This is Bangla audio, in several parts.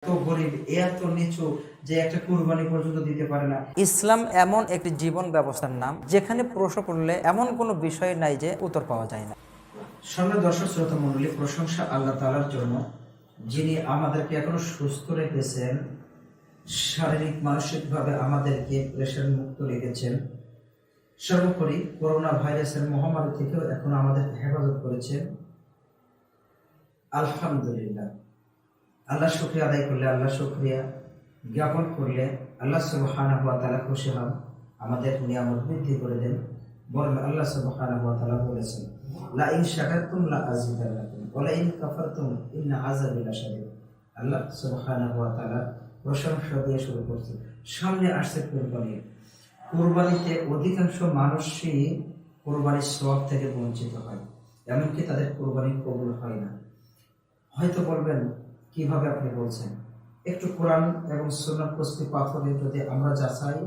এত গরিব, এত নিচু যে একটা কুরবানি পর্যন্ত দিতে পারে না। ইসলাম এমন একটি জীবন ব্যবস্থার নাম যেখানে প্রশ্ন করলে এমন কোনো বিষয় নাই যে উত্তর পাওয়া যায় না। সম্মানিত দর্শক শ্রোতা মণ্ডলী, প্রশংসা আল্লাহ তাআলার জন্য, যিনি আমাদেরকে এখনো সুস্থ রেখেছেন, শারীরিক মানসিকভাবে আমাদেরকে প্রেশার মুক্ত রেখেছেন। সর্বোপরি করোনা ভাইরাসের মহামারী থেকেও এখন আমাদের হেফাজত করেছেন। আলহামদুলিল্লাহ। আল্লাহ শুকরিয়া আদায় করলে, আল্লাহ শুকরিয়া জ্ঞাপন করলে আল্লাহ সুবহানাহু ওয়া তাআলা খুশি হন, আমাদের নিয়ামত বৃদ্ধি করে দেন। বলেন আল্লাহ সুবহানাহু ওয়া তাআলা বলেছেন, লা ইন শাকারতুম লা আযীদান্নাকুম ওয়া লা ইন কাফারতুম ইন্না আযাবি লাশাদীদ। আল্লাহ সুবহানাহু ওয়া তাআলা প্রশংসা দিয়ে শুরু করছে। সামনে আসছে কুরবানি। কুরবানিতে অধিকাংশ মানুষই কুরবানির সওয়াব থেকে বঞ্চিত হয়, এমনকি তাদের কুরবানি কবুল হয় না। হয়তো বলবেন, কিভাবে আপনি বলছেন? একটু কোরআন এবং সুন্নাহ কষ্টি পাথরে যদি আমরা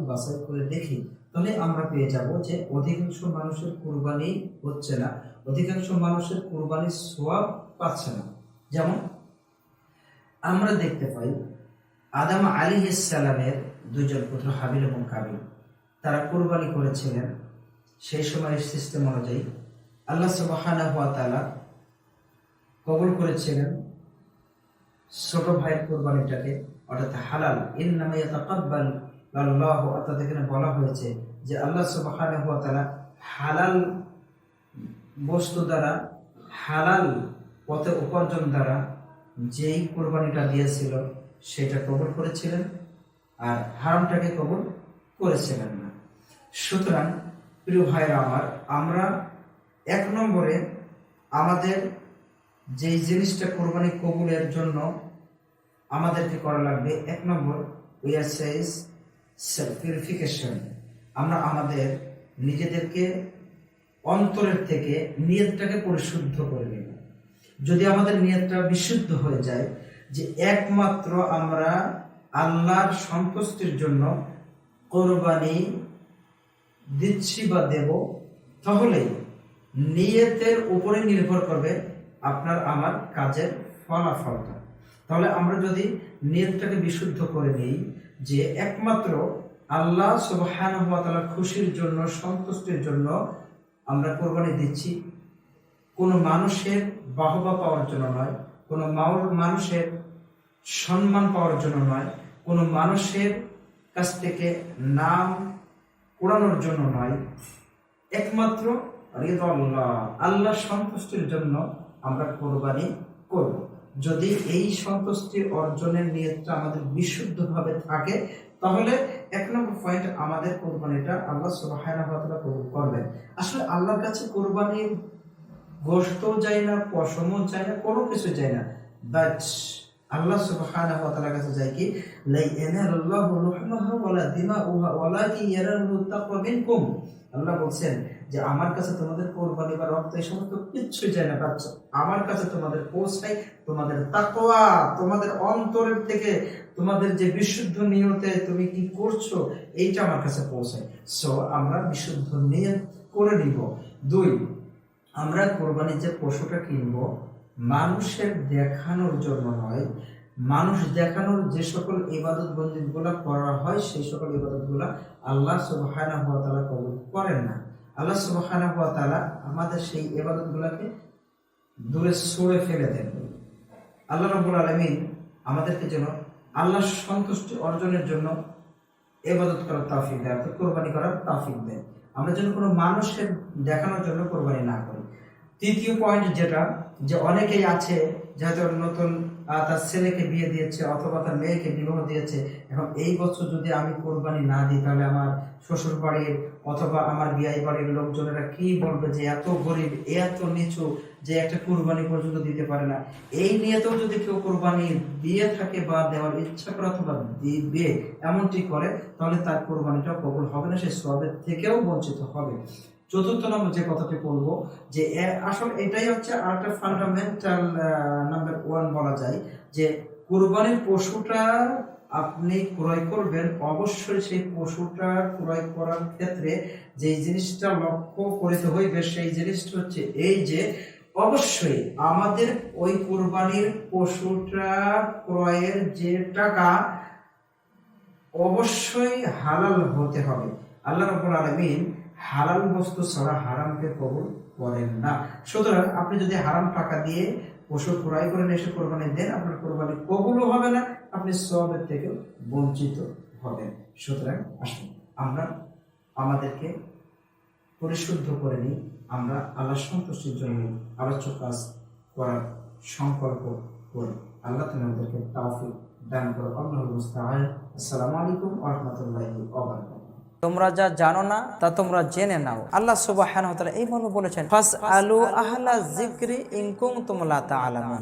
বাছাই করে দেখি, তাহলে আমরা পেয়ে যাব যে অধিকাংশ মানুষের কুরবানি হচ্ছে না, অধিকাংশ মানুষের কুরবানির সওয়াব পাচ্ছে না। যেমন আমরা দেখতে পাই, আদম আলাইহিস সালামের দুইজন পুত্র হাবিল এবং কাবিল, তারা কুরবানি করেছিলেন। সেই সময়ের সিস্টেম অনুযায়ী আল্লাহ সুবহানাহু ওয়া তাআলা কবুল করেছিলেন ছোট ভাইয়ের কুরবানিটাকে, অর্থাৎ হালাল। ইন্নামা ইয়াতাকাব্বাল আল্লাহু, অর্থাৎ এখানে বলা হয়েছে যে আল্লাহ সুবহানাহু ওয়া তাআলা হালাল বস্তু দ্বারা, হালাল পথে উপার্জন দ্বারা যেই কুরবানিটা দিয়েছিল সেটা কবুল করেছিলেন, আর হারামটাকে কবুল করেছিলেন না। সুতরাং প্রিয় ভাইরা আমার, আমরা এক নম্বরে আমাদের যেই জিনিসটা কোরবানি কবুলের জন্য আমাদেরকে করা লাগবে, এক নম্বর সেলফ পিউরিফিকেশন। আমরা আমাদের নিজেদেরকে অন্তরের থেকে নিয়তটাকে পরিশুদ্ধ করে নেব। যদি আমাদের নিয়তটা বিশুদ্ধ হয়ে যায় যে একমাত্র আমরা আল্লাহর সন্তুষ্টির জন্য কোরবানি দিচ্ছি বা দেব, তাহলে নিয়তের উপরে নির্ভর করবে আপনার আমার কাজের ফলাফলটা। তাহলে আমরা যদি নিয়তটাকে বিশুদ্ধ করে নিই যে একমাত্র আল্লাহ সুবহানাহু ওয়া তাআলার খুশির জন্য, সন্তুষ্টির জন্য আমরা কোরবানি দিচ্ছি, কোনো মানুষের বাহবা পাওয়ার জন্য নয়, কোনো মানুষের সম্মান পাওয়ার জন্য নয়, কোনো মানুষের কাছ থেকে নাম কুড়ানোর জন্য নয়, একমাত্র আল্লাহ সন্তুষ্টির জন্য আমরা কোরবানি করব। যদি এই সন্তুষ্টি অর্জনের নিয়তটা আমাদের বিশুদ্ধভাবে থাকে, তাহলে এক নম্বর পয়েন্ট, আমাদের কোরবানিটা আল্লাহ সুবহানাহু ওয়া তাআলা কবুল করবেন। আসলে আল্লাহর কাছে কোরবানির গোশতও যায় না, পশমও যায় না, কোনো কিছু যায় না, বাট আল্লাহ সুবহানাহু ওয়া তাআলার কাছে যায় কি, লা ইয়ানালুল্লাহু লুহমাহা ওয়ালা দিমাউহা ওয়ালাকিন ইয়ানালুহু তাকওয়া মিনকুম। আল্লাহ বলছেন যে আমার কাছে তোমাদের কোরবানি বা রক্ত এই সমস্ত কিচ্ছু যায় না, বাচ্চা আমার কাছে তোমাদের পৌঁছায় তোমাদের তাকওয়া, তোমাদের অন্তরের থেকে তোমাদের যে বিশুদ্ধ নিয়তে তুমি কি করছো এইটা আমার কাছে পৌঁছায়। সো আমরা বিশুদ্ধ নিয়ত করে নিব। দুই, আমরা কোরবানির যে পশুটা কিনবো মানুষের দেখানোর জন্য নয়, মানুষ দেখানোর যে সকল ইবাদত বন্দেগীগুলো করা হয় সেই সকল ইবাদতগুলো আল্লাহ সুবহানাহু ওয়া তাআলা কবুল করেন না। আল্লাহ সুবহানাহু ওয়া তাআলা আমাদের সেই ইবাদতগুলোকে দূরে সরে ফেলে দেন। আল্লাহ রাব্বুল আলামিন আমাদেরকে যেন আল্লাহর সন্তুষ্টি অর্জনের জন্য ইবাদত করার তৌফিক দেয়, অর্থাৎ কোরবানি করার তৌফিক দেয়। আমরা যেন কোনো মানুষের দেখানোর জন্য কোরবানি না করি। তৃতীয় পয়েন্ট যেটা, যে অনেকেই আছে যে হয়তো নতুন তার ছেলেকে বিয়ে দিয়েছে অথবা তার মেয়েকে বিবাহ দিয়েছে, এখন এই বছর যদি আমি কোরবানি না দিই তাহলে আমার শ্বশুর বাড়ির অথবা আমার বিয়াই বাড়ির লোকজনেরা কি বলবে যে এত গরিব, এত নিচু যে একটা কোরবানি পর্যন্ত দিতে পারে না। এই নিয়েতেও যদি কেউ কোরবানি দিয়ে থাকে বা দেওয়ার ইচ্ছা করে অথবা দিবে এমনটি করে, তাহলে তার কোরবানিটা কবুল হবে না, সে সওয়াবের থেকেও বঞ্চিত হবে। চতুর্থ নম্বর যে কথাটি বলবো, যে আসলে এটাই হচ্ছে আরেকটা ফান্ডামেন্টাল নাম্বার 1 বলা যায়, যে কুরবানির পশুটা আপনি ক্রয় করবেন, অবশ্যই সেই পশুটা ক্রয় করার ক্ষেত্রে যে জিনিসটা লক্ষ্য করতে হইবে সেই জিনিসটা হচ্ছে এই যে অবশ্যই আমাদের ওই কোরবানির পশুটা ক্রয়ের যে টাকা অবশ্যই হালাল হতে হবে। আল্লাহ রাব্বুল আলামিন হালাল বস্তু ছাড়া হারামকে কবুল করেন না। সুতরাং আপনি যদি হারাম টাকা দিয়ে পশু ক্রয় করে এসে কোরবানি দেন, আপনার কোরবানি কবুলও হবে না, আপনি সওয়াবের থেকে বঞ্চিত হবেন। সুতরাং আসুন আমরা আমাদেরকে পরিশুদ্ধ করে নিই, আমরা আল্লাহ সন্তুষ্টির জন্য আলোচ্য কাজ করার সংকল্প করি। আল্লাহ তুমি আমাদেরকে তাওফিক দান করো। আল্লাহুল মুস্তাআন। আসসালামু আলাইকুম ওয়া রাহমাতুল্লাহি ওয়া বারাকাতুহু। তোমরা যা জানো না তা তোমরা জেনে নাও। আল্লাহ সুবহানাহু ওয়া তাআলা এই মর্মে বলেছেন, ফাসআলু আহলা যিকরি ইন কুনতুম লা তা'লামুন।